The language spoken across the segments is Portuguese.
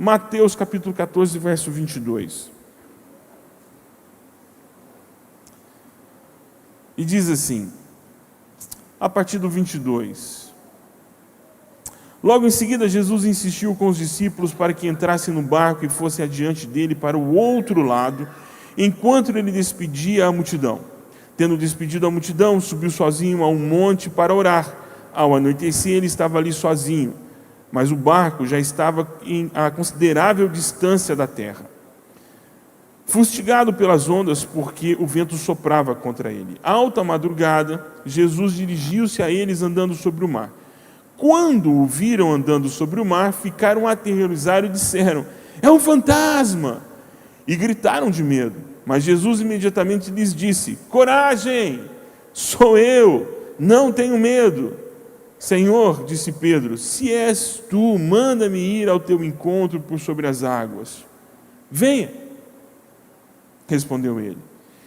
Mateus capítulo 14, verso 22. E diz assim, a partir do 22. Logo em seguida, Jesus insistiu com os discípulos para que entrassem no barco e fossem adiante dele para o outro lado, enquanto ele despedia a multidão. Tendo despedido a multidão, subiu sozinho a um monte para orar. Ao anoitecer, ele estava ali sozinho, mas o barco já estava a considerável distância da terra, fustigado pelas ondas, porque o vento soprava contra ele. Alta madrugada, Jesus dirigiu-se a eles andando sobre o mar. Quando o viram andando sobre o mar, ficaram aterrorizados e disseram: é um fantasma! E gritaram de medo. Mas Jesus imediatamente lhes disse: coragem, sou eu, não tenho medo. Senhor, disse Pedro, se és tu, manda-me ir ao teu encontro por sobre as águas. Venha, respondeu ele.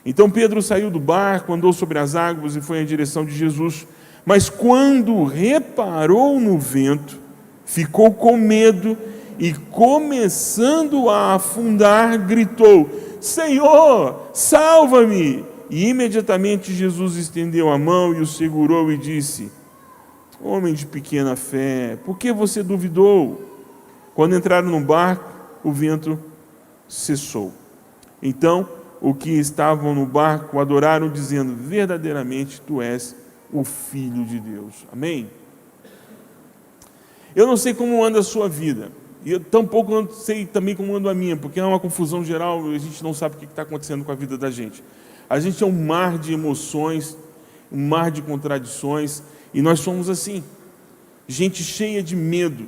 Então Pedro saiu do barco, andou sobre as águas e foi em direção de Jesus. Mas quando reparou no vento, ficou com medo e, começando a afundar, gritou: Senhor, salva-me! E imediatamente Jesus estendeu a mão e o segurou e disse: homem de pequena fé, por que você duvidou? Quando entraram no barco, o vento cessou. Então, os que estavam no barco adoraram, dizendo: verdadeiramente tu és o Filho de Deus. Amém? Eu não sei como anda a sua vida, e eu tampouco não sei também como anda a minha, porque é uma confusão geral, a gente não sabe o que está acontecendo com a vida da gente. A gente é um mar de emoções, um mar de contradições, e nós somos assim, gente cheia de medo,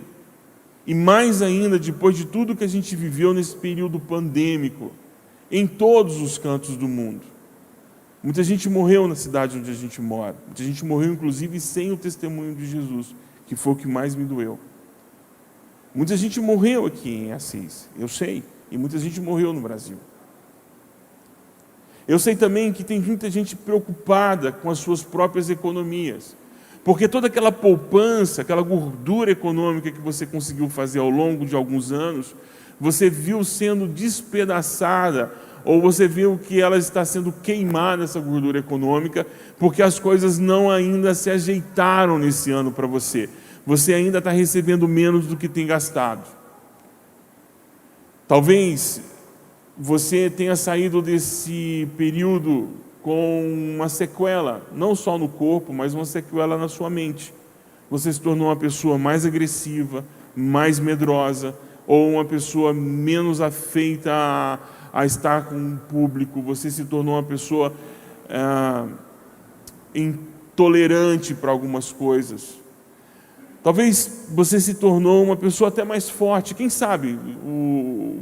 e mais ainda depois de tudo que a gente viveu nesse período pandêmico, em todos os cantos do mundo. Muita gente morreu na cidade onde a gente mora, muita gente morreu inclusive sem o testemunho de Jesus, que foi o que mais me doeu. Muita gente morreu aqui em Assis, eu sei, e muita gente morreu no Brasil. Eu sei também que tem muita gente preocupada com as suas próprias economias, porque toda aquela poupança, aquela gordura econômica que você conseguiu fazer ao longo de alguns anos, você viu sendo despedaçada, ou você viu que ela está sendo queimada, essa gordura econômica, porque as coisas não ainda se ajeitaram nesse ano para você. Você ainda está recebendo menos do que tem gastado. Talvez você tenha saído desse período com uma sequela, não só no corpo, mas uma sequela na sua mente. Você se tornou uma pessoa mais agressiva, mais medrosa, ou uma pessoa menos afeita a estar com o público. Você se tornou uma pessoa intolerante para algumas coisas. Talvez você se tornou uma pessoa até mais forte. Quem sabe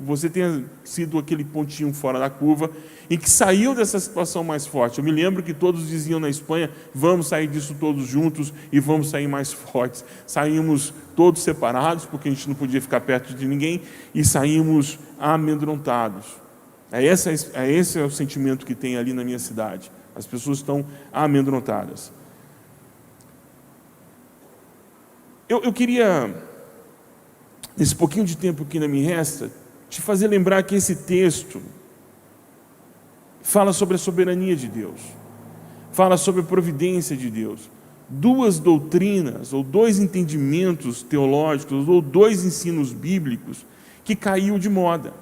você tenha sido aquele pontinho fora da curva em que saiu dessa situação mais forte. Eu me lembro que todos diziam na Espanha: vamos sair disso todos juntos e vamos sair mais fortes. Saímos todos separados, porque a gente não podia ficar perto de ninguém, e saímos amedrontados. Esse é o sentimento que tem ali na minha cidade. As pessoas estão amedrontadas. Eu queria, nesse pouquinho de tempo que ainda me resta, te fazer lembrar que esse texto fala sobre a soberania de Deus, fala sobre a providência de Deus. Duas doutrinas, ou dois entendimentos teológicos, ou dois ensinos bíblicos que caiu de moda,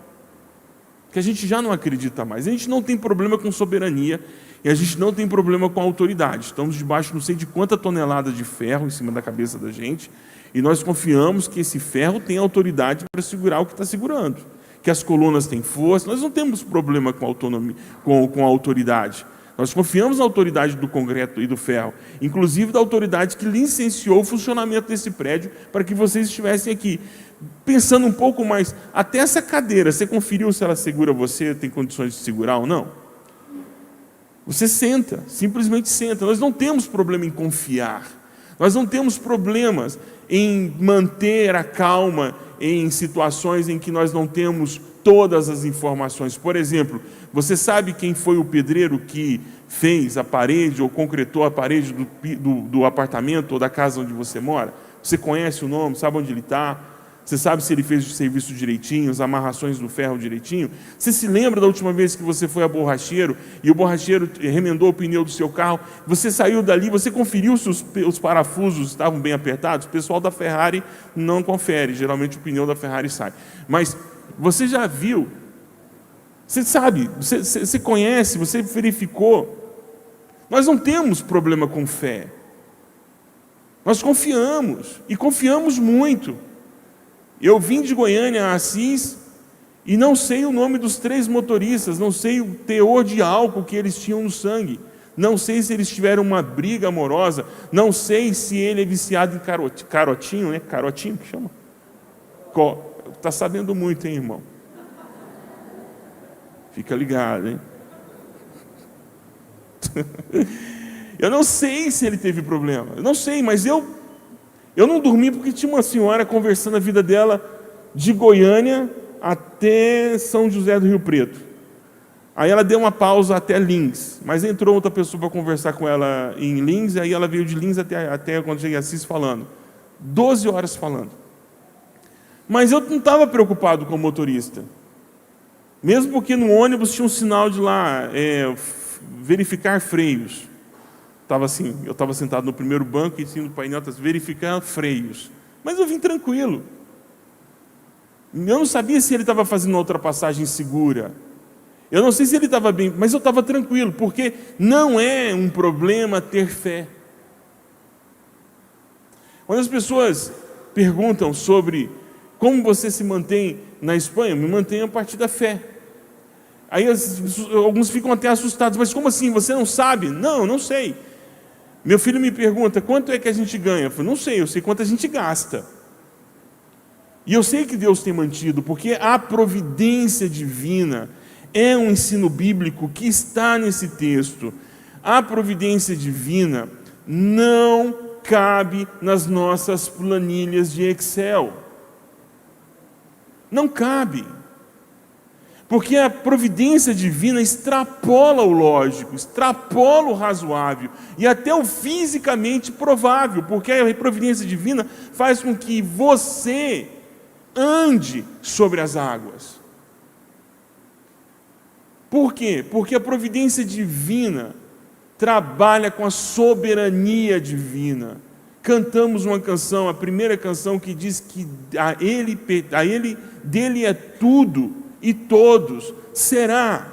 que a gente já não acredita mais. A gente não tem problema com soberania e a gente não tem problema com autoridade. Estamos debaixo não sei de quanta tonelada de ferro em cima da cabeça da gente, e nós confiamos que esse ferro tem autoridade para segurar o que está segurando, que as colunas têm força. Nós não temos problema com autonomia, com a autoridade. Nós confiamos na autoridade do concreto e do ferro, inclusive da autoridade que licenciou o funcionamento desse prédio para que vocês estivessem aqui. Pensando um pouco mais, até essa cadeira, você conferiu se ela segura você, tem condições de segurar ou não? Você senta, simplesmente senta. Nós não temos problema em confiar, nós não temos problemas em manter a calma em situações em que nós não temos todas as informações. Por exemplo, você sabe quem foi o pedreiro que fez a parede ou concretou a parede do apartamento ou da casa onde você mora? Você conhece o nome, sabe onde ele está? Você sabe se ele fez o serviço direitinho, as amarrações do ferro direitinho? Você se lembra da última vez que você foi a borracheiro e o borracheiro remendou o pneu do seu carro? Você saiu dali, você conferiu se os parafusos estavam bem apertados? O pessoal da Ferrari não confere, geralmente o pneu da Ferrari sai. Mas você já viu, você sabe, você conhece, você verificou. Nós não temos problema com fé. Nós confiamos, e confiamos muito. Eu vim de Goiânia a Assis e não sei o nome dos 3 motoristas, não sei o teor de álcool que eles tinham no sangue, não sei se eles tiveram uma briga amorosa, não sei se ele é viciado em carotinho, né? Carotinho que chama? Está sabendo muito, hein, irmão? Fica ligado, hein? Eu não sei se ele teve problema, eu não sei, mas eu não dormi porque tinha uma senhora conversando a vida dela de Goiânia até São José do Rio Preto. Aí ela deu uma pausa até Lins, mas entrou outra pessoa para conversar com ela em Lins, e aí ela veio de Lins até quando cheguei a Assis falando. 12 horas falando. Mas eu não estava preocupado com o motorista. Mesmo porque no ônibus tinha um sinal de lá, verificar freios. Eu estava sentado no primeiro banco e tinha no painel verificar freios. Mas eu vim tranquilo. Eu não sabia se ele estava fazendo uma ultrapassagem segura. Eu não sei se ele estava bem, mas eu estava tranquilo, porque não é um problema ter fé. Quando as pessoas perguntam sobre como você se mantém na Espanha, me mantenho a partir da fé. Aí alguns ficam até assustados, mas como assim? Você não sabe? Não, não sei. Meu filho me pergunta, quanto é que a gente ganha? Eu falo, não sei, eu sei quanto a gente gasta. E eu sei que Deus tem mantido, porque a providência divina é um ensino bíblico que está nesse texto. A providência divina não cabe nas nossas planilhas de Excel. Não cabe. Porque a providência divina extrapola o lógico, extrapola o razoável e até o fisicamente provável, porque a providência divina faz com que você ande sobre as águas. Por quê? Porque a providência divina trabalha com a soberania divina. Cantamos uma canção, a primeira canção, que diz que dele é tudo e todos. Será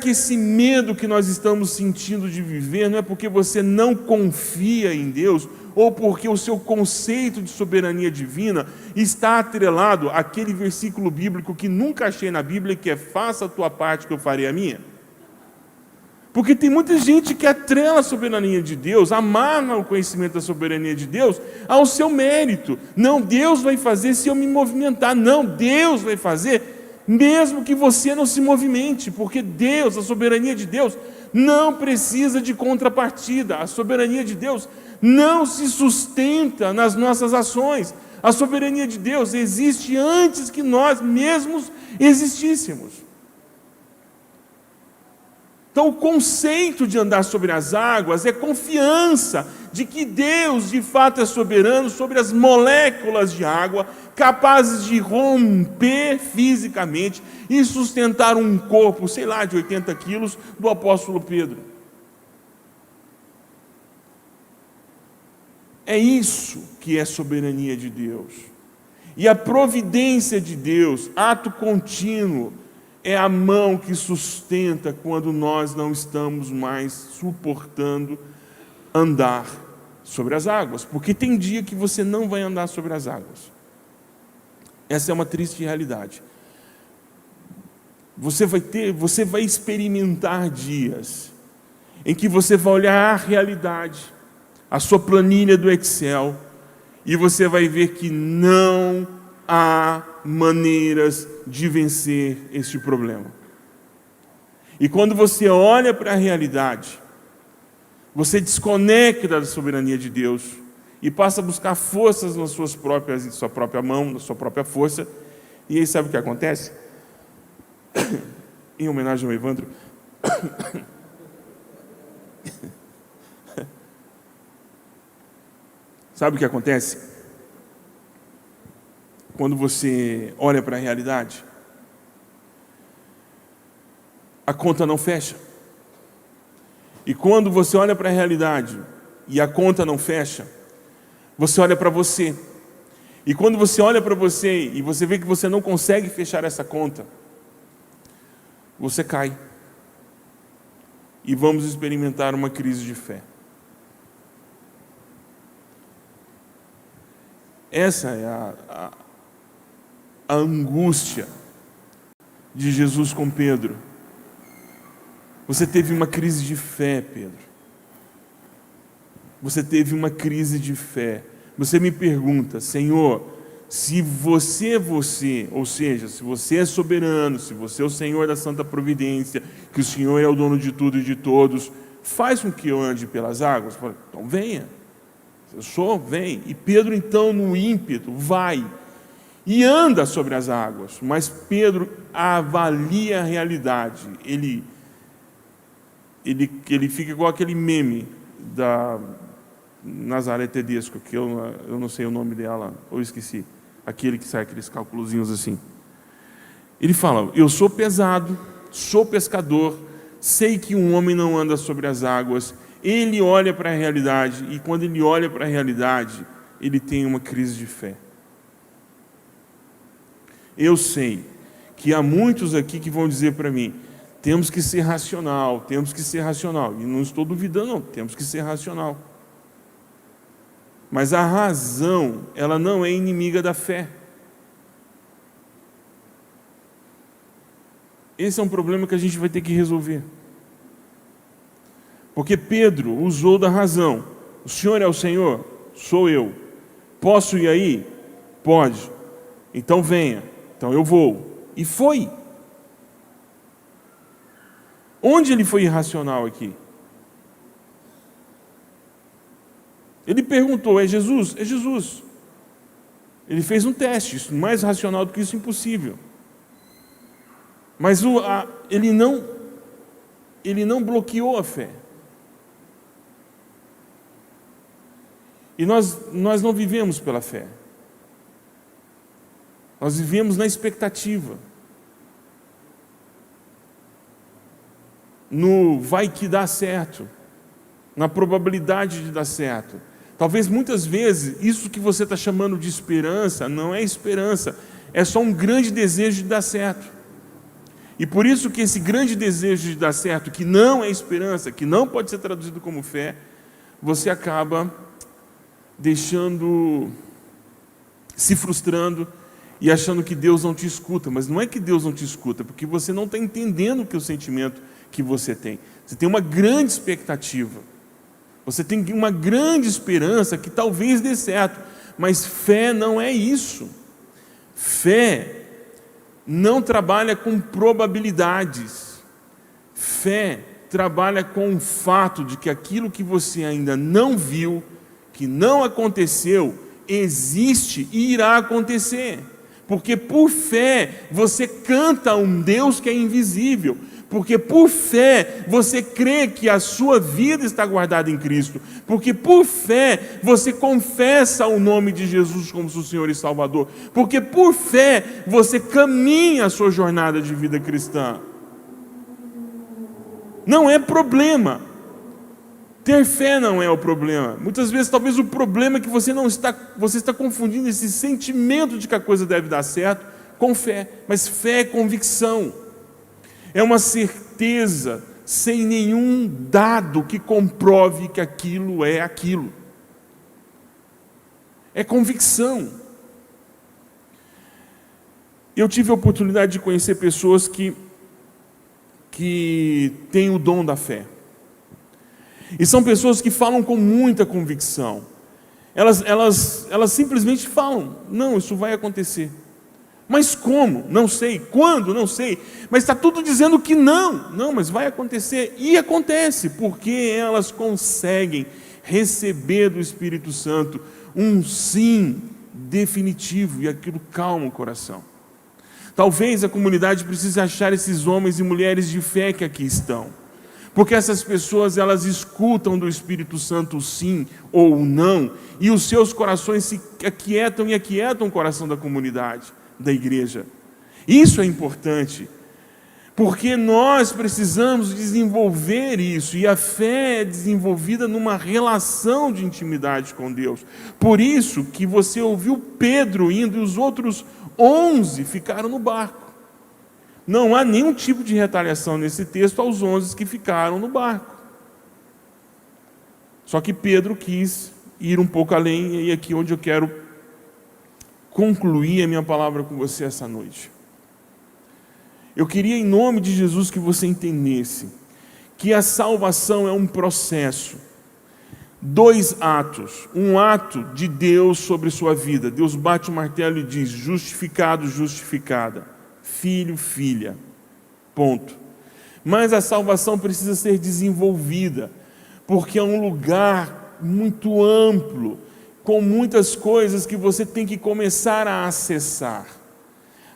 que esse medo que nós estamos sentindo de viver não é porque você não confia em Deus, ou porque o seu conceito de soberania divina está atrelado àquele versículo bíblico que nunca achei na Bíblia, que é: faça a tua parte que eu farei a minha? Porque tem muita gente que atrela a soberania de Deus, amarra o conhecimento da soberania de Deus ao seu mérito. Não, Deus vai fazer se eu me movimentar. Não, Deus vai fazer mesmo que você não se movimente, porque Deus, a soberania de Deus, não precisa de contrapartida. A soberania de Deus não se sustenta nas nossas ações. A soberania de Deus existe antes que nós mesmos existíssemos. Então, o conceito de andar sobre as águas é confiança de que Deus, de fato, é soberano sobre as moléculas de água, capazes de romper fisicamente e sustentar um corpo, sei lá, de 80 quilos, do apóstolo Pedro. É isso que é soberania de Deus. E a providência de Deus, ato contínuo, é a mão que sustenta quando nós não estamos mais suportando andar sobre as águas. Porque tem dia que você não vai andar sobre as águas. Essa é uma triste realidade. Você vai experimentar dias em que você vai olhar a realidade, a sua planilha do Excel, e você vai ver que não há maneiras de vencer este problema. E quando você olha para a realidade, você desconecta da soberania de Deus e passa a buscar forças na sua própria mão, na sua própria força. E aí sabe o que acontece? Em homenagem ao Evandro, sabe o que acontece? quando você olha para a realidade, a conta não fecha. E quando você olha para a realidade e a conta não fecha, você olha para você. E quando você olha para você e você vê que você não consegue fechar essa conta, você cai. E vamos experimentar uma crise de fé. Essa é a angústia de Jesus com Pedro. Você teve uma crise de fé, Pedro. Você teve uma crise de fé. Você me pergunta, Senhor, se você é você, ou seja, se você é soberano, se você é o Senhor da Santa Providência, que o Senhor é o dono de tudo e de todos, faz com que eu ande pelas águas? Então venha. Eu sou, vem. E Pedro então no ímpeto vai e anda sobre as águas, mas Pedro avalia a realidade. Ele fica igual aquele meme da Nazaré Tedesco, que eu não sei o nome dela, ou esqueci, aquele que sai aqueles cálculozinhos assim. Ele fala, eu sou pesado, sou pescador, sei que um homem não anda sobre as águas. Ele olha para a realidade, e quando ele olha para a realidade, ele tem uma crise de fé. Eu sei que há muitos aqui que vão dizer para mim, temos que ser racional, temos que ser racional. E não estou duvidando, não, temos que ser racional. Mas a razão, ela não é inimiga da fé. Esse é um problema que a gente vai ter que resolver. Porque Pedro usou da razão. O Senhor é o Senhor? Sou eu. Posso ir aí? Pode. Então venha. Então eu vou. E foi. Onde ele foi irracional aqui? Ele perguntou, é Jesus? É Jesus. Ele fez um teste, mais racional do que isso, impossível. Mas ele não bloqueou a fé. E nós não vivemos pela fé. Nós vivemos na expectativa. No vai que dá certo. Na probabilidade de dar certo. Talvez muitas vezes isso que você está chamando de esperança não é esperança. É só um grande desejo de dar certo. E por isso que esse grande desejo de dar certo, que não é esperança, que não pode ser traduzido como fé, você acaba se frustrando e achando que Deus não te escuta. Mas não é que Deus não te escuta, porque você não está entendendo o que é o sentimento que você tem. Você tem uma grande expectativa, você tem uma grande esperança que talvez dê certo, mas fé não é isso. Fé não trabalha com probabilidades. Fé trabalha com o fato de que aquilo que você ainda não viu, que não aconteceu, existe e irá acontecer. Porque por fé você canta a um Deus que é invisível. Porque por fé você crê que a sua vida está guardada em Cristo. Porque por fé você confessa o nome de Jesus como seu Senhor e Salvador. Porque por fé você caminha a sua jornada de vida cristã. Não é problema. Ter fé não é o problema. Muitas vezes talvez o problema é que você está confundindo esse sentimento de que a coisa deve dar certo com fé. Mas fé é convicção. É uma certeza sem nenhum dado que comprove que aquilo é aquilo. É convicção. Eu tive a oportunidade de conhecer pessoas que têm o dom da fé. E são pessoas que falam com muita convicção. Elas simplesmente falam, não, isso vai acontecer. Mas como? Não sei. Quando? Não sei. Mas está tudo dizendo que não. Não, mas vai acontecer. E acontece, porque elas conseguem receber do Espírito Santo um sim definitivo, e aquilo calma o coração. Talvez a comunidade precise achar esses homens e mulheres de fé que aqui estão. Porque essas pessoas, elas escutam do Espírito Santo sim ou não, e os seus corações se aquietam e aquietam o coração da comunidade, da igreja. Isso é importante, porque nós precisamos desenvolver isso, e a fé é desenvolvida numa relação de intimidade com Deus. Por isso que você ouviu Pedro indo e os outros 11 ficaram no barco. Não há nenhum tipo de retaliação nesse texto aos 11 que ficaram no barco. Só que Pedro quis ir um pouco além, e aqui onde eu quero concluir a minha palavra com você essa noite. Eu queria, em nome de Jesus, que você entendesse que a salvação é um processo. 2 atos. Um ato de Deus sobre sua vida. Deus bate o martelo e diz: justificado, justificada. Filho, filha. Ponto. Mas a salvação precisa ser desenvolvida, porque é um lugar muito amplo, com muitas coisas que você tem que começar a acessar.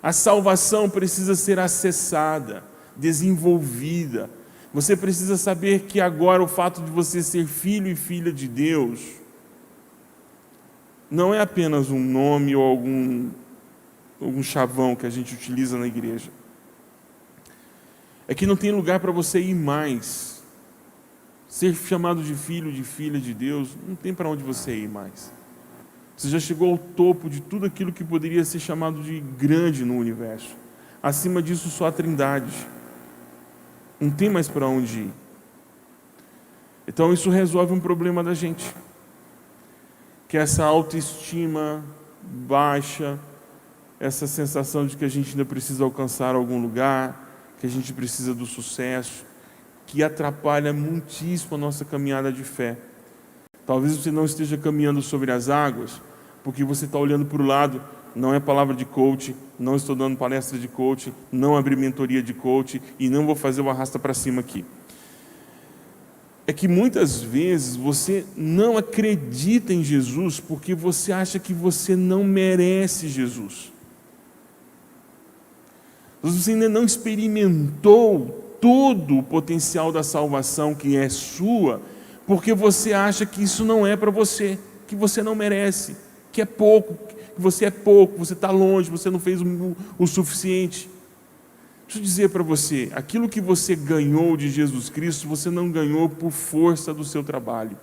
A salvação precisa ser acessada, desenvolvida. Você precisa saber que agora o fato de você ser filho e filha de Deus não é apenas um nome ou algum chavão que a gente utiliza na igreja. É que não tem lugar para você ir mais. Ser chamado de filho, de filha de Deus, não tem para onde você ir mais. Você já chegou ao topo de tudo aquilo que poderia ser chamado de grande no universo. Acima disso, só a Trindade. Não tem mais para onde ir. Então isso resolve um problema da gente, que é essa autoestima baixa, essa sensação de que a gente ainda precisa alcançar algum lugar, que a gente precisa do sucesso, que atrapalha muitíssimo a nossa caminhada de fé. Talvez você não esteja caminhando sobre as águas, porque você está olhando para o lado. Não é palavra de coach, não estou dando palestra de coach, não abri mentoria de coach, e não vou fazer o arrasta para cima aqui. É que muitas vezes você não acredita em Jesus porque você acha que você não merece Jesus. Você ainda não experimentou todo o potencial da salvação que é sua, porque você acha que isso não é para você, que você não merece, que é pouco, que você é pouco, você está longe, você não fez o suficiente. Deixa eu dizer para você, aquilo que você ganhou de Jesus Cristo, você não ganhou por força do seu trabalho.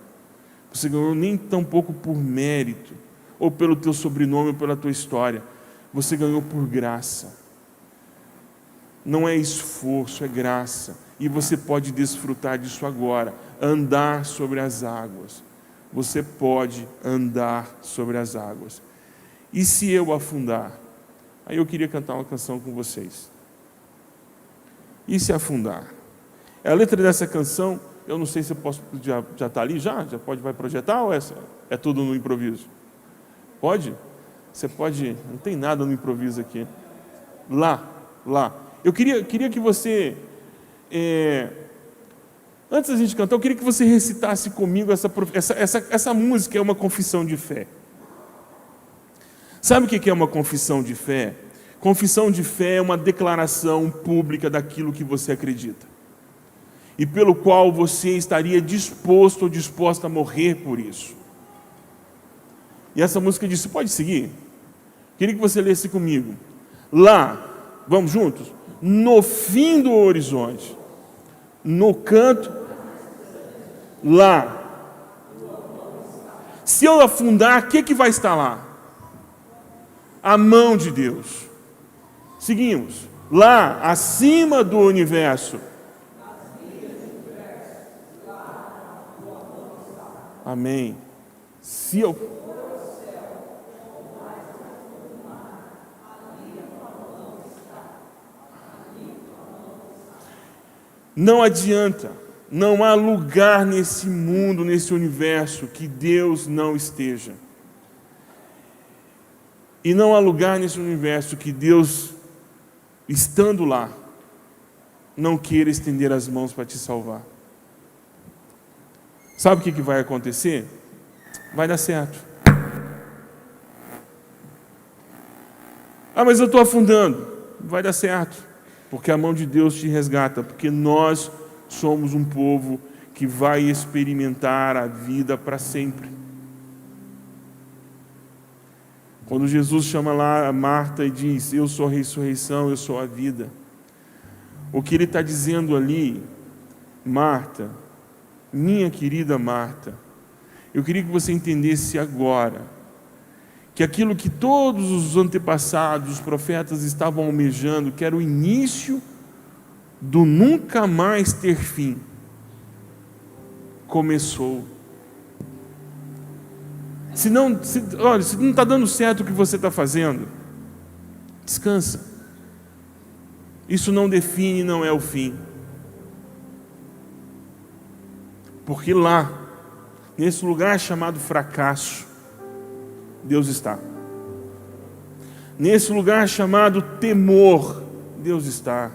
Você ganhou nem tão pouco por mérito, ou pelo teu sobrenome, ou pela tua história. Você ganhou por graça. Não é esforço, é graça. E você pode desfrutar disso agora. Andar sobre as águas. Você pode andar sobre as águas. E se eu afundar? Aí eu queria cantar uma canção com vocês. E se afundar? A letra dessa canção, eu não sei se eu posso, já está ali, já pode, vai projetar, ou é tudo no improviso? Pode? Você pode, não tem nada no improviso aqui. Lá. Eu queria que você, antes da gente cantar, eu queria que você recitasse comigo essa música. É uma confissão de fé. Sabe o que é uma confissão de fé? Confissão de fé é uma declaração pública daquilo que você acredita, e pelo qual você estaria disposto ou disposta a morrer por isso. E essa música diz, você pode seguir? Queria que você lesse comigo. Lá, vamos juntos? No fim do horizonte, no canto, lá. Se eu afundar, o que vai estar lá? A mão de Deus. Seguimos. Lá, acima do universo. Amém. Se eu... Não adianta, não há lugar nesse mundo, nesse universo, que Deus não esteja. E não há lugar nesse universo que Deus, estando lá, não queira estender as mãos para te salvar. Sabe o que vai acontecer? Vai dar certo. Ah, mas eu estou afundando. Vai dar certo. Porque a mão de Deus te resgata, porque nós somos um povo que vai experimentar a vida para sempre. Quando Jesus chama lá a Marta e diz: eu sou a ressurreição, eu sou a vida, o que ele está dizendo ali: Marta, minha querida Marta, eu queria que você entendesse agora que aquilo que todos os antepassados, os profetas estavam almejando, que era o início do nunca mais ter fim, começou. Se não está dando certo o que você está fazendo, descansa. Isso não define, não é o fim. Porque lá, nesse lugar chamado fracasso, Deus está. Nesse lugar chamado temor, Deus está.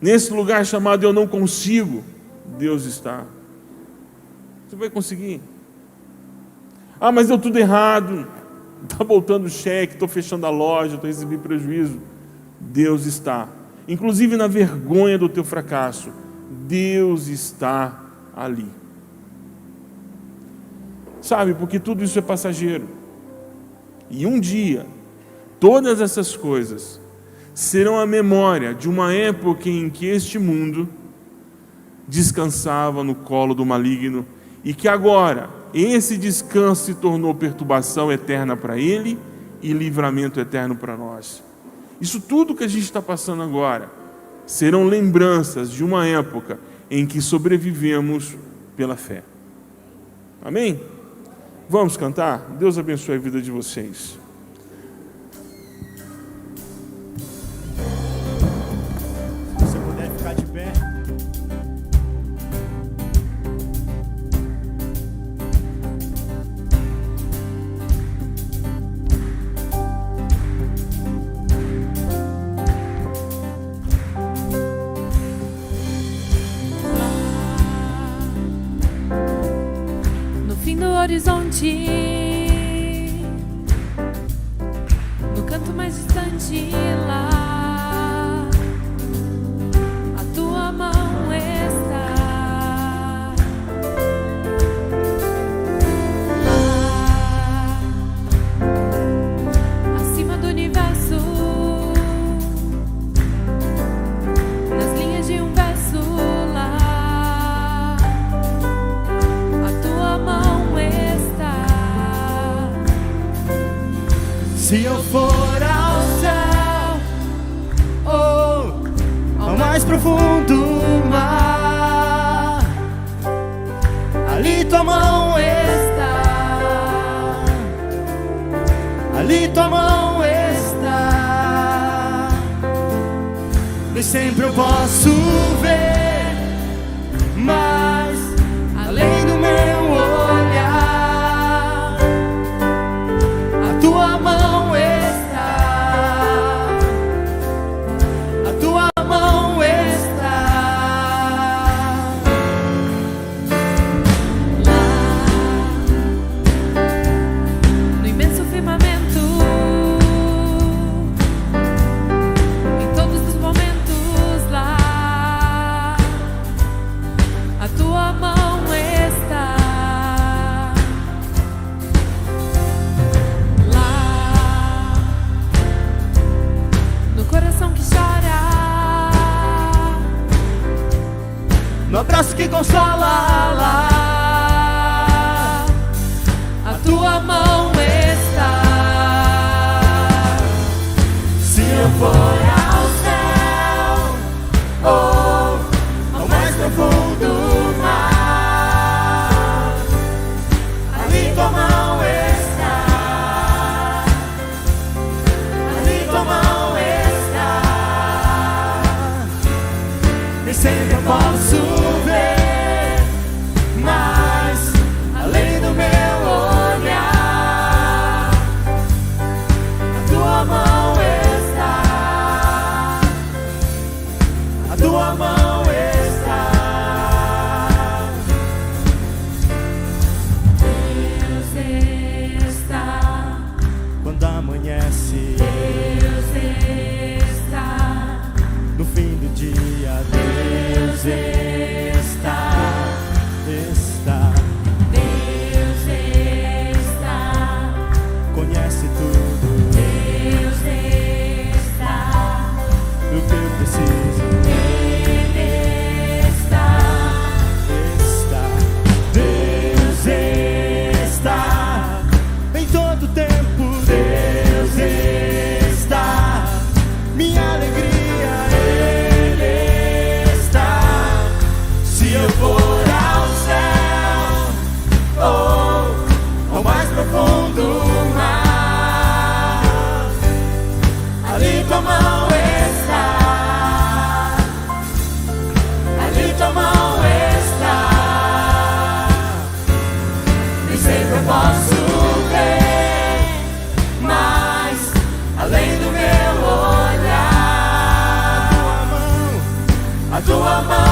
Nesse lugar chamado eu não consigo, Deus está. Você vai conseguir. Ah, mas deu tudo errado, está voltando o cheque, estou fechando a loja, estou recebendo prejuízo. Deus está. Inclusive na vergonha do teu fracasso, Deus está ali. Sabe, porque tudo isso é passageiro. E um dia, todas essas coisas serão a memória de uma época em que este mundo descansava no colo do maligno e que agora esse descanso se tornou perturbação eterna para ele e livramento eterno para nós. Isso tudo que a gente está passando agora serão lembranças de uma época em que sobrevivemos pela fé. Amém? Vamos cantar? Deus abençoe a vida de vocês. Se você puder ficar de pé. Horizonte, no canto mais distante lá, a tua mão está lá, acima do universo, nas linhas de um verso lá, a tua mão se eu for ao céu, ou ao mais profundo mar, ali tua mão está, ali tua mão está, nem sempre eu posso ver, mas além do meu olhar, a tua mão no abraço que consola lá, a tua mão está. Se eu for ao céu, ou ao mais profundo mar, ali tua mão está, ali tua mão está, nem sempre eu posso ver, mas além do meu olhar, a tua mão está, a tua mão está. Deus está Quando amanhece, Deus está no fim do dia, Deus tua mão